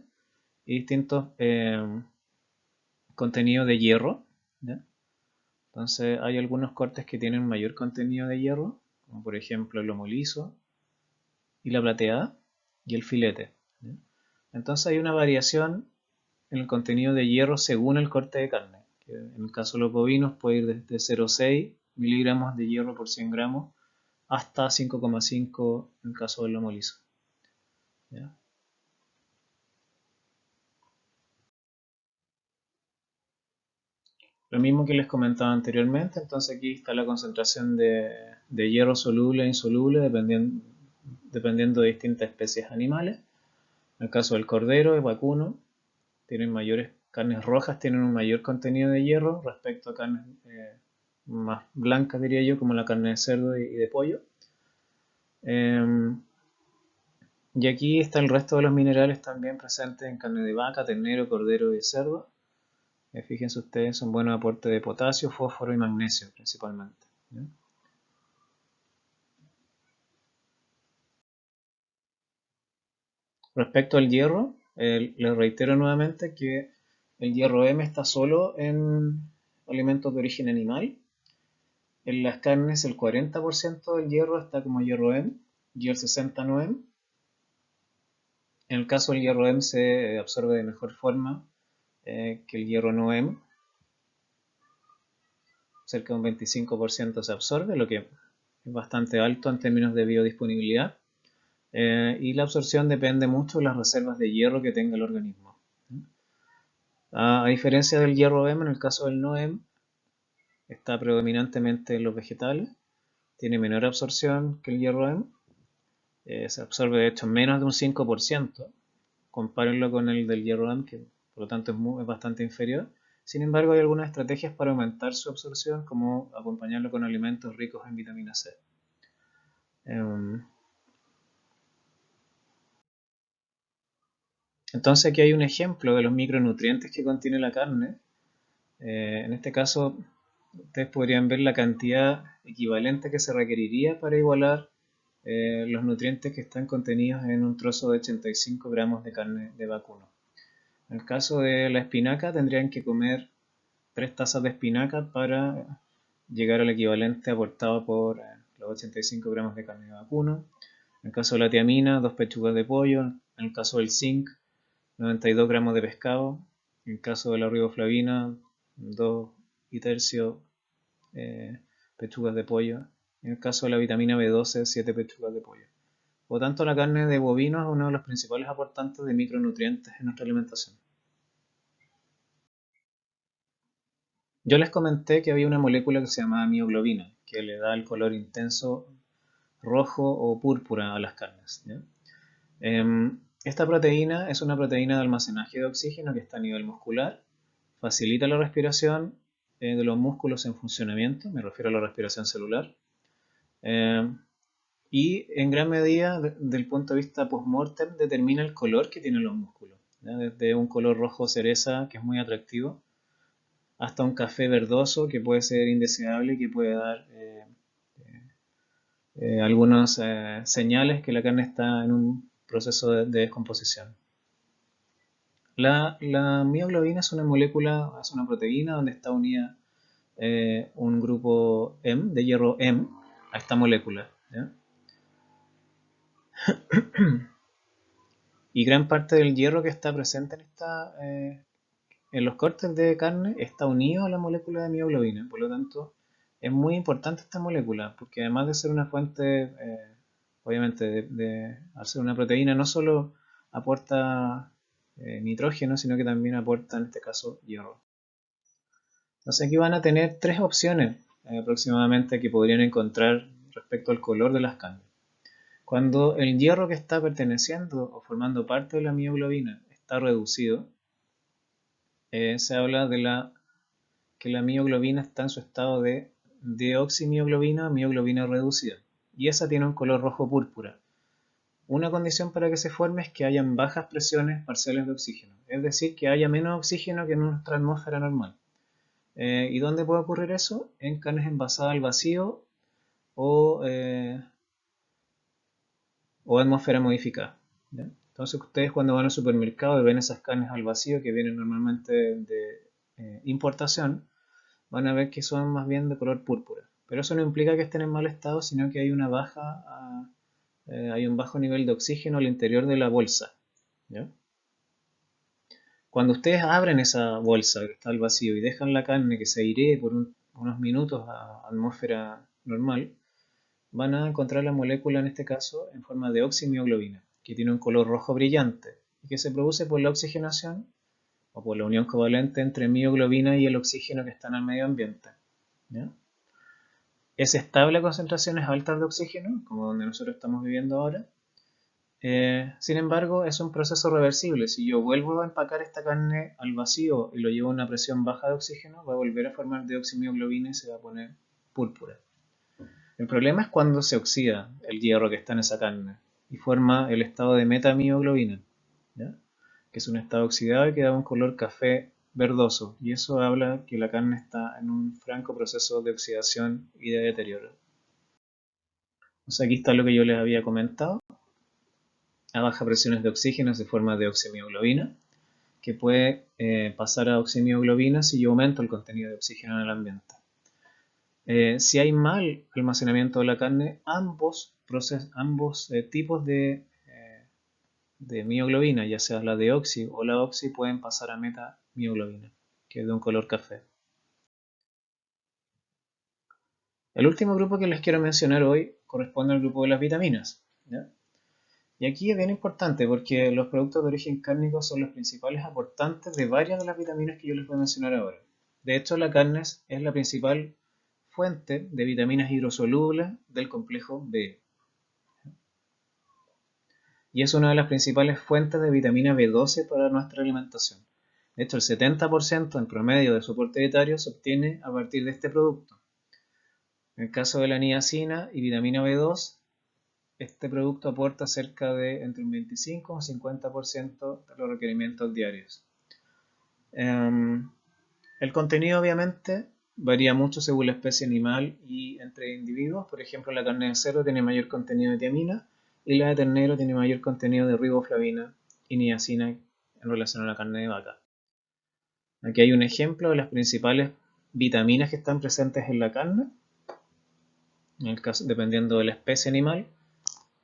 y distintos contenidos de hierro. ¿Ya? Entonces hay algunos cortes que tienen mayor contenido de hierro, como por ejemplo el lomo liso y la plateada y el filete. ¿Ya? Entonces hay una variación en el contenido de hierro según el corte de carne. Que en el caso de los bovinos puede ir desde 0,6 miligramos de hierro por 100 gramos hasta 5,5 en el caso del lomo liso. ¿Ya? Lo mismo que les comentaba anteriormente, entonces aquí está la concentración de hierro soluble e insoluble dependiendo de distintas especies animales. En el caso del cordero, el vacuno, tienen mayores carnes rojas, tienen un mayor contenido de hierro respecto a carnes más blancas, diría yo, como la carne de cerdo y de pollo. Y aquí está el resto de los minerales también presentes en carne de vaca, ternero, cordero y cerdo. Fíjense ustedes, son buenos aportes de potasio, fósforo y magnesio principalmente. ¿Ya? Respecto al hierro, les reitero nuevamente que el hierro M está solo en alimentos de origen animal. En las carnes el 40% del hierro está como hierro M y el 60% no M. En el caso del hierro M se absorbe de mejor forma que el hierro no M. Cerca de un 25% se absorbe, lo que es bastante alto en términos de biodisponibilidad. Y la absorción depende mucho de las reservas de hierro que tenga el organismo. A diferencia del hierro M, en el caso del no M, está predominantemente en los vegetales, tiene menor absorción que el hierro M, se absorbe de hecho menos de un 5%, compárenlo con el del hierro M, que por lo tanto es bastante inferior. Sin embargo, hay algunas estrategias para aumentar su absorción, como acompañarlo con alimentos ricos en vitamina C. Entonces aquí hay un ejemplo de los micronutrientes que contiene la carne. En este caso, ustedes podrían ver la cantidad equivalente que se requeriría para igualar los nutrientes que están contenidos en un trozo de 85 gramos de carne de vacuno. En el caso de la espinaca, tendrían que comer 3 tazas de espinaca para llegar al equivalente aportado por los 85 gramos de carne de vacuno. En el caso de la tiamina, 2 pechugas de pollo. En el caso del zinc, 92 gramos de pescado. En el caso de la riboflavina, 2 y tercio pechugas de pollo. En el caso de la vitamina B12, 7 pechugas de pollo. Por lo tanto, la carne de bovino es uno de los principales aportantes de micronutrientes en nuestra alimentación. Yo les comenté que había una molécula que se llamaba mioglobina, que le da el color intenso rojo o púrpura a las carnes, ¿ya? Esta proteína es una proteína de almacenaje de oxígeno que está a nivel muscular, facilita la respiración de los músculos en funcionamiento, me refiero a la respiración celular, y en gran medida, desde el punto de vista post-mortem, determina el color que tienen los músculos, ¿ya? Desde un color rojo cereza, que es muy atractivo, hasta un café verdoso, que puede ser indeseable y que puede dar algunas señales que la carne está en un proceso de descomposición. La mioglobina es una molécula, es una proteína donde está unida un grupo M, de hierro M, a esta molécula, ¿ya? Y gran parte del hierro que está presente en los cortes de carne está unido a la molécula de mioglobina. Por lo tanto, es muy importante esta molécula, porque además de ser una fuente, obviamente, al ser una proteína, no solo aporta nitrógeno, sino que también aporta, en este caso, hierro. Entonces aquí van a tener tres opciones aproximadamente que podrían encontrar respecto al color de las carnes. Cuando el hierro que está perteneciendo o formando parte de la mioglobina está reducido, se habla de que la mioglobina está en su estado de deoximioglobina, mioglobina reducida, y esa tiene un color rojo púrpura. Una condición para que se forme es que hayan bajas presiones parciales de oxígeno, es decir, que haya menos oxígeno que en nuestra atmósfera normal. ¿Y dónde puede ocurrir eso? En carnes envasadas al vacío o, eh, o atmósfera modificada, ¿ya? Entonces ustedes cuando van al supermercado y ven esas carnes al vacío que vienen normalmente de importación, van a ver que son más bien de color púrpura. Pero eso no implica que estén en mal estado, sino que hay hay un bajo nivel de oxígeno al interior de la bolsa, ¿ya? Cuando ustedes abren esa bolsa que está al vacío y dejan la carne que se airee por unos minutos a atmósfera normal, van a encontrar la molécula en este caso en forma de oximioglobina, que tiene un color rojo brillante y que se produce por la oxigenación o por la unión covalente entre mioglobina y el oxígeno que está en el medio ambiente, ¿ya? Es estable a concentraciones altas de oxígeno, como donde nosotros estamos viviendo ahora. Sin embargo, es un proceso reversible. Si yo vuelvo a empacar esta carne al vacío y lo llevo a una presión baja de oxígeno, va a volver a formar deoximioglobina y se va a poner púrpura. El problema es cuando se oxida el hierro que está en esa carne y forma el estado de metamioglobina, ¿ya? Que es un estado oxidado y que da un color café verdoso, y eso habla que la carne está en un franco proceso de oxidación y de deterioro. Entonces aquí está lo que yo les había comentado. A bajas presiones de oxígeno se forma deoximioglobina, que puede pasar a oximioglobina si yo aumento el contenido de oxígeno en el ambiente. Si hay mal almacenamiento de la carne, ambos tipos de mioglobina, ya sea la deoxi o la oxi, pueden pasar a metamioglobina, que es de un color café. El último grupo que les quiero mencionar hoy corresponde al grupo de las vitaminas, ¿ya? Y aquí es bien importante porque los productos de origen cárnico son los principales aportantes de varias de las vitaminas que yo les voy a mencionar ahora. De hecho, la carne es la principal fuente de vitaminas hidrosolubles del complejo B. Y es una de las principales fuentes de vitamina B12 para nuestra alimentación. De hecho, el 70% en promedio de su aporte dietario se obtiene a partir de este producto. En el caso de la niacina y vitamina B2, este producto aporta cerca de entre un 25 y un 50% de los requerimientos diarios. El contenido obviamente varía mucho según la especie animal y entre individuos. Por ejemplo, la carne de cerdo tiene mayor contenido de tiamina y la de ternero tiene mayor contenido de riboflavina y niacina en relación a la carne de vaca. Aquí hay un ejemplo de las principales vitaminas que están presentes en la carne, en el caso, dependiendo de la especie animal,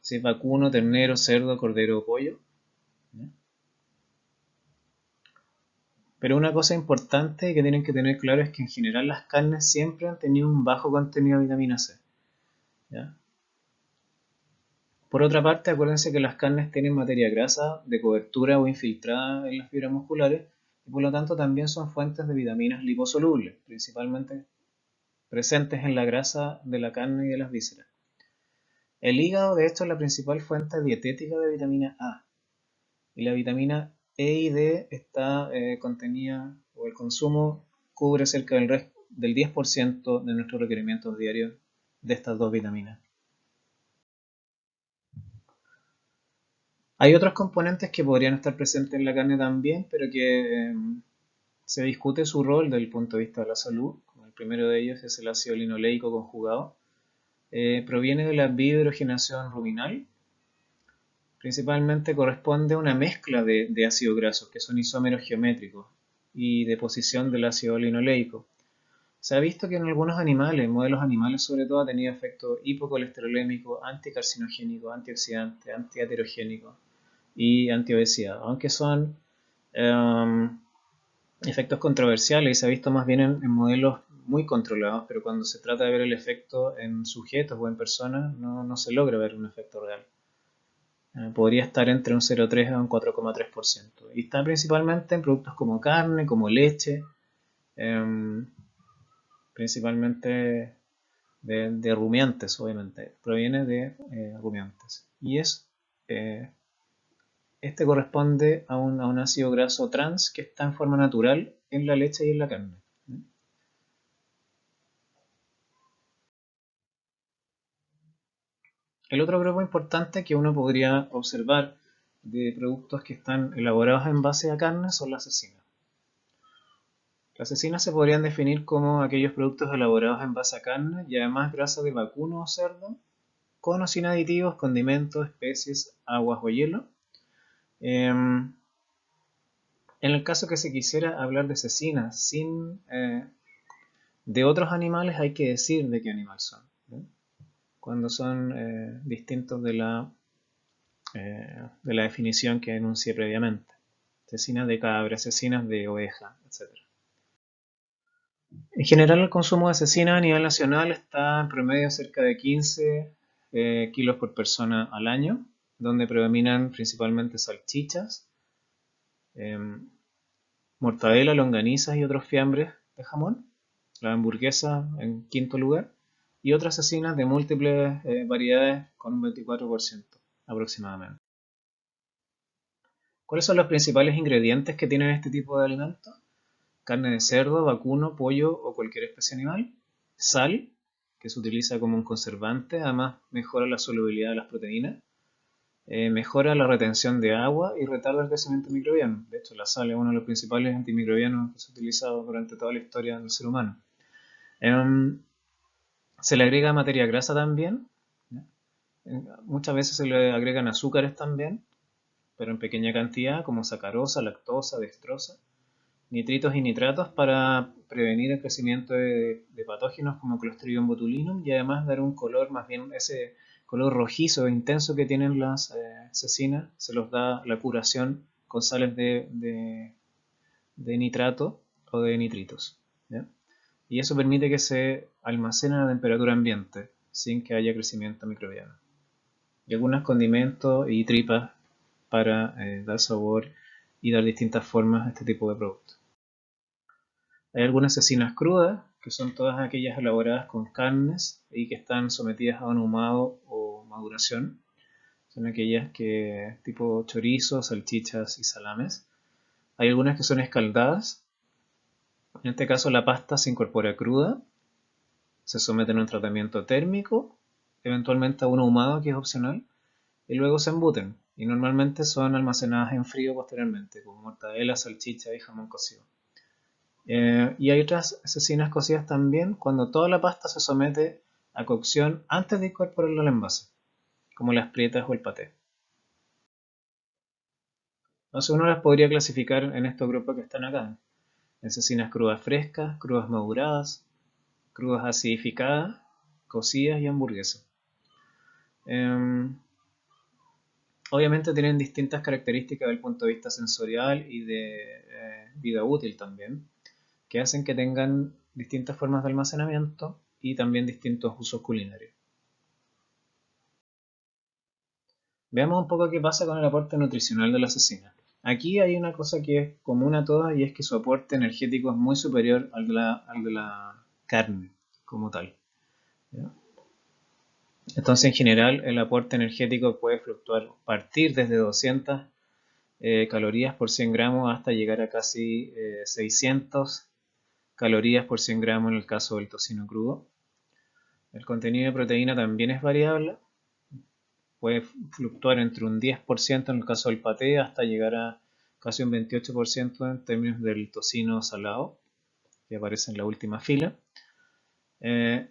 si es vacuno, ternero, cerdo, cordero o pollo. Pero una cosa importante que tienen que tener claro es que en general las carnes siempre han tenido un bajo contenido de vitamina C, ¿ya? Por otra parte, acuérdense que las carnes tienen materia grasa de cobertura o infiltrada en las fibras musculares, y por lo tanto también son fuentes de vitaminas liposolubles, principalmente presentes en la grasa de la carne y de las vísceras. El hígado, de hecho, es la principal fuente dietética de vitamina A, y la vitamina E y D está contenida, o el consumo cubre cerca del 10% de nuestros requerimientos diarios de estas dos vitaminas. Hay otros componentes que podrían estar presentes en la carne también, pero que se discute su rol desde el punto de vista de la salud. El primero de ellos es el ácido linoleico conjugado. Proviene de la biohidrogenación ruminal. Principalmente corresponde a una mezcla de ácidos grasos, que son isómeros geométricos, y deposición del ácido linoleico. Se ha visto que en algunos animales, modelos animales sobre todo, ha tenido efecto hipocolesterolémico, anticarcinogénico, antioxidante, antiaterogénico y antiobesidad, aunque son efectos controversiales y se ha visto más bien en modelos muy controlados, pero cuando se trata de ver el efecto en sujetos o en personas no se logra ver un efecto real. Podría estar entre un 0,3 a un 4,3%. Y está principalmente en productos como carne, como leche, principalmente de rumiantes, obviamente. Proviene de rumiantes. Y este corresponde a un ácido graso trans que está en forma natural en la leche y en la carne. El otro grupo importante que uno podría observar de productos que están elaborados en base a carne son las cecinas. Las cecinas se podrían definir como aquellos productos elaborados en base a carne y además grasa de vacuno o cerdo, con o sin aditivos, condimentos, especies, aguas o hielo. En el caso que se quisiera hablar de cecinas sin de otros animales, hay que decir de qué animal son, ¿no? Cuando son distintos de la definición que enuncié previamente. Cecinas de cabra, cecinas de oveja, etc. En general, el consumo de cecina a nivel nacional está en promedio cerca de 15 kilos por persona al año, donde predominan principalmente salchichas, eh, mortadela, longanizas y otros fiambres de jamón, la hamburguesa en quinto lugar, y otras cecinas de múltiples variedades con un 24% aproximadamente. ¿Cuáles son los principales ingredientes que tienen este tipo de alimentos? Carne de cerdo, vacuno, pollo o cualquier especie animal, sal, que se utiliza como un conservante, además mejora la solubilidad de las proteínas, mejora la retención de agua y retarda el crecimiento microbiano. De hecho, la sal es uno de los principales antimicrobianos que se ha utilizado durante toda la historia del ser humano. Se le agrega materia grasa también, muchas veces se le agregan azúcares también, pero en pequeña cantidad, como sacarosa, lactosa, dextrosa, nitritos y nitratos para prevenir el crecimiento de patógenos como Clostridium botulinum y además dar un color, más bien ese color rojizo e intenso que tienen las cecinas, se los da la curación con sales de nitrato o de nitritos, ¿ya? Y eso permite que se almacenen a temperatura ambiente sin que haya crecimiento microbiano. Y algunos condimentos y tripas para dar sabor y dar distintas formas a este tipo de productos. Hay algunas cecinas crudas, que son todas aquellas elaboradas con carnes y que están sometidas a un ahumado o maduración. Son aquellas que tipo chorizo, salchichas y salames. Hay algunas que son escaldadas. En este caso la pasta se incorpora cruda, se somete a un tratamiento térmico, eventualmente a un ahumado que es opcional, y luego se embuten. Y normalmente son almacenadas en frío posteriormente, como mortadela, salchicha y jamón cocido. Y hay otras cecinas cocidas también cuando toda la pasta se somete a cocción antes de incorporarla al envase, como las prietas o el paté. Entonces uno las podría clasificar en estos grupos que están acá: en cecinas crudas frescas, crudas maduradas, crudas acidificadas, cocidas y hamburguesas. Obviamente tienen distintas características desde el punto de vista sensorial y de vida útil también, que hacen que tengan distintas formas de almacenamiento y también distintos usos culinarios. Veamos un poco qué pasa con el aporte nutricional de la cecina. Aquí hay una cosa que es común a todas y es que su aporte energético es muy superior al de la carne como tal. ¿Ya? Entonces, en general, el aporte energético puede fluctuar, partir desde 200 calorías por 100 gramos hasta llegar a casi 600 calorías por 100 gramos en el caso del tocino crudo. El contenido de proteína también es variable, puede fluctuar entre un 10% en el caso del paté hasta llegar a casi un 28% en términos del tocino salado, que aparece en la última fila. Eh,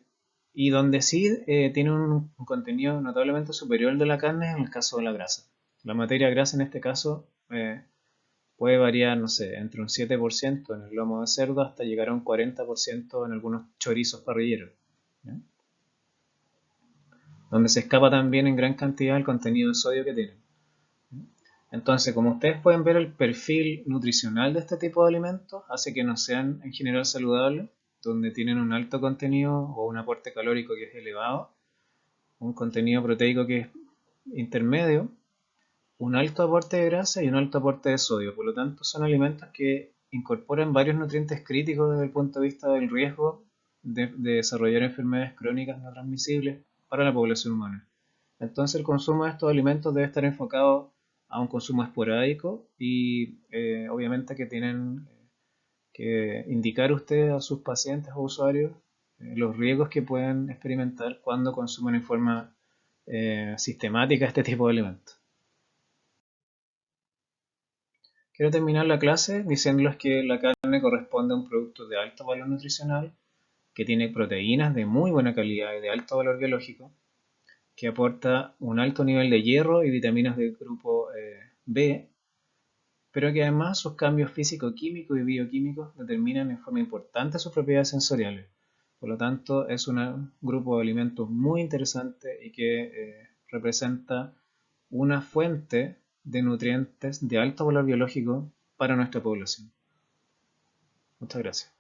y donde sí tiene un contenido notablemente superior al de la carne es en el caso de la grasa. La materia grasa en este caso puede variar, no sé, entre un 7% en el lomo de cerdo hasta llegar a un 40% en algunos chorizos parrilleros, ¿ya? Donde se escapa también en gran cantidad el contenido de sodio que tienen. Entonces, como ustedes pueden ver, el perfil nutricional de este tipo de alimentos hace que no sean en general saludables, donde tienen un alto contenido o un aporte calórico que es elevado, un contenido proteico que es intermedio, un alto aporte de grasa y un alto aporte de sodio. Por lo tanto, son alimentos que incorporan varios nutrientes críticos desde el punto de vista del riesgo de desarrollar enfermedades crónicas no transmisibles para la población humana. Entonces, el consumo de estos alimentos debe estar enfocado a un consumo esporádico y obviamente que tienen que indicar ustedes a sus pacientes o usuarios los riesgos que pueden experimentar cuando consumen en forma sistemática este tipo de alimentos. Quiero terminar la clase diciéndoles que la carne corresponde a un producto de alto valor nutricional, que tiene proteínas de muy buena calidad y de alto valor biológico, que aporta un alto nivel de hierro y vitaminas del grupo B, pero que además sus cambios físico-químicos y bioquímicos determinan en forma importante sus propiedades sensoriales. Por lo tanto, es un grupo de alimentos muy interesante y que representa una fuente de nutrientes de alto valor biológico para nuestra población. Muchas gracias.